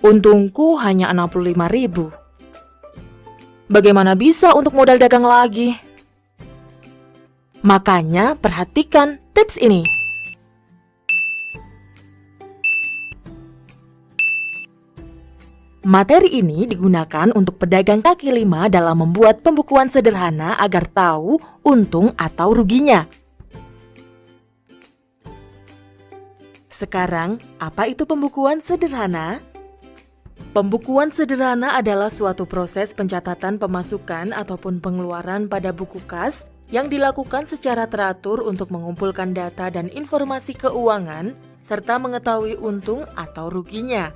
Untungku hanya 65.000. Bagaimana bisa untuk modal dagang lagi? Makanya perhatikan tips ini. Materi ini digunakan untuk pedagang kaki lima dalam membuat pembukuan sederhana agar tahu untung atau ruginya. Sekarang, apa itu pembukuan sederhana? Pembukuan sederhana adalah suatu proses pencatatan pemasukan ataupun pengeluaran pada buku kas yang dilakukan secara teratur untuk mengumpulkan data dan informasi keuangan serta mengetahui untung atau ruginya.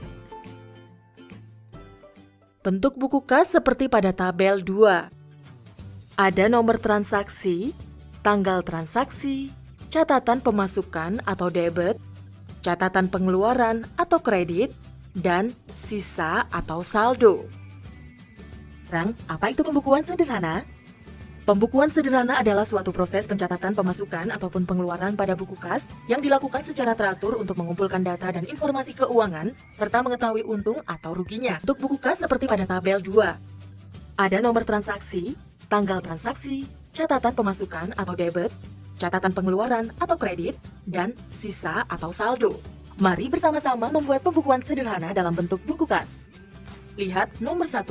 Bentuk buku kas seperti pada tabel 2. Ada nomor transaksi, tanggal transaksi, catatan pemasukan atau debit, catatan pengeluaran atau kredit, dan sisa atau saldo. Sekarang, apa itu pembukuan sederhana? Pembukuan sederhana adalah suatu proses pencatatan pemasukan ataupun pengeluaran pada buku kas yang dilakukan secara teratur untuk mengumpulkan data dan informasi keuangan serta mengetahui untung atau ruginya. Untuk buku kas seperti pada tabel 2. Ada nomor transaksi, tanggal transaksi, catatan pemasukan atau debit, catatan pengeluaran atau kredit, dan sisa atau saldo. Mari bersama-sama membuat pembukuan sederhana dalam bentuk buku kas. Lihat nomor 1.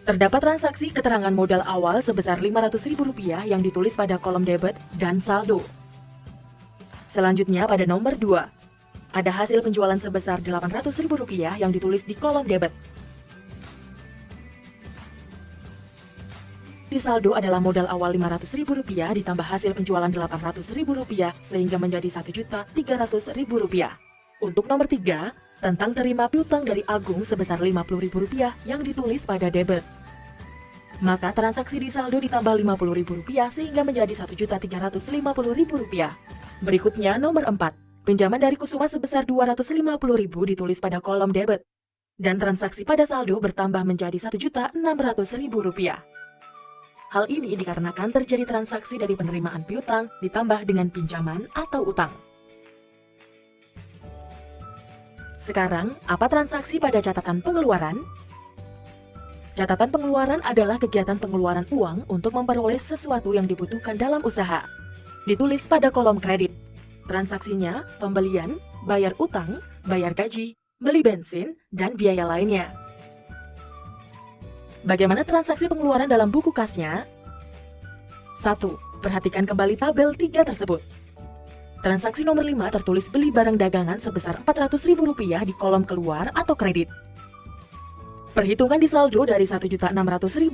Terdapat transaksi keterangan modal awal sebesar Rp500.000 yang ditulis pada kolom debit dan saldo. Selanjutnya pada nomor 2. Ada hasil penjualan sebesar Rp800.000 yang ditulis di kolom debit. Di saldo adalah modal awal Rp500.000 ditambah hasil penjualan Rp800.000 sehingga menjadi Rp1.300.000. Untuk nomor 3, tentang terima piutang dari Agung sebesar Rp50.000 yang ditulis pada debit. Maka transaksi di saldo ditambah Rp50.000 sehingga menjadi Rp1.350.000. Berikutnya nomor 4, pinjaman dari Kusuma sebesar Rp250.000 ditulis pada kolom debit. Dan transaksi pada saldo bertambah menjadi Rp1.600.000. Hal ini dikarenakan terjadi transaksi dari penerimaan piutang ditambah dengan pinjaman atau utang. Sekarang, apa transaksi pada catatan pengeluaran? Catatan pengeluaran adalah kegiatan pengeluaran uang untuk memperoleh sesuatu yang dibutuhkan dalam usaha. Ditulis pada kolom kredit. Transaksinya, pembelian, bayar utang, bayar gaji, beli bensin, dan biaya lainnya. Bagaimana transaksi pengeluaran dalam buku kasnya? 1. Perhatikan kembali tabel 3 tersebut. Transaksi nomor 5 tertulis beli barang dagangan sebesar Rp400.000 di kolom keluar atau kredit. Perhitungan di saldo dari Rp1.600.000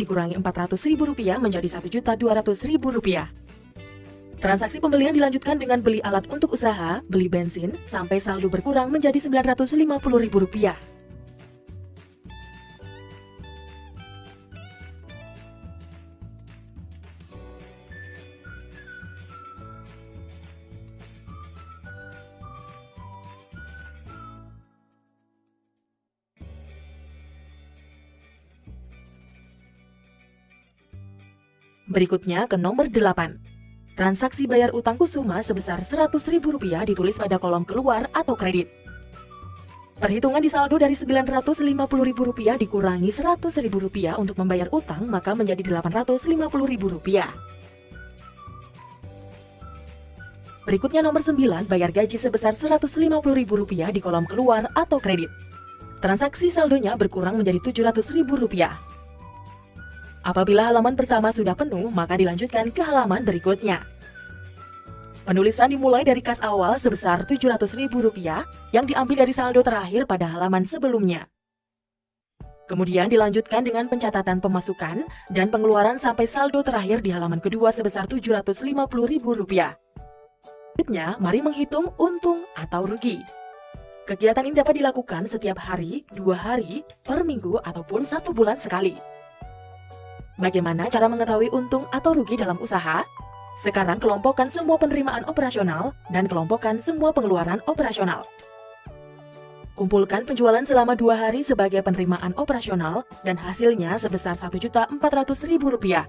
dikurangi Rp400.000 menjadi Rp1.200.000. Transaksi pembelian dilanjutkan dengan beli alat untuk usaha, beli bensin, sampai saldo berkurang menjadi Rp950.000. Berikutnya ke nomor 8. Transaksi bayar utang Kusuma sebesar Rp100.000 ditulis pada kolom keluar atau kredit. Perhitungan di saldo dari Rp950.000 dikurangi Rp100.000 untuk membayar utang, maka menjadi Rp850.000. Berikutnya nomor 9, bayar gaji sebesar Rp150.000 di kolom keluar atau kredit. Transaksi saldonya berkurang menjadi Rp700.000. Apabila halaman pertama sudah penuh, maka dilanjutkan ke halaman berikutnya. Penulisan dimulai dari kas awal sebesar Rp700.000 yang diambil dari saldo terakhir pada halaman sebelumnya. Kemudian dilanjutkan dengan pencatatan pemasukan dan pengeluaran sampai saldo terakhir di halaman kedua sebesar Rp750.000. Selanjutnya, mari menghitung untung atau rugi. Kegiatan ini dapat dilakukan setiap hari, 2 hari, per minggu, ataupun 1 bulan sekali. Bagaimana cara mengetahui untung atau rugi dalam usaha? Sekarang kelompokkan semua penerimaan operasional dan kelompokkan semua pengeluaran operasional. Kumpulkan penjualan selama 2 hari sebagai penerimaan operasional dan hasilnya sebesar Rp1.400.000.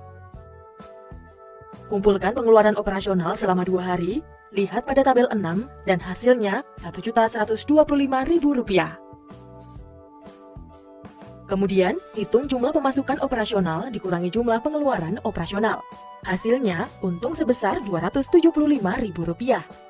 Kumpulkan pengeluaran operasional selama 2 hari, lihat pada tabel 6 dan hasilnya Rp1.125.000. Kemudian, hitung jumlah pemasukan operasional dikurangi jumlah pengeluaran operasional. Hasilnya, untung sebesar Rp275.000.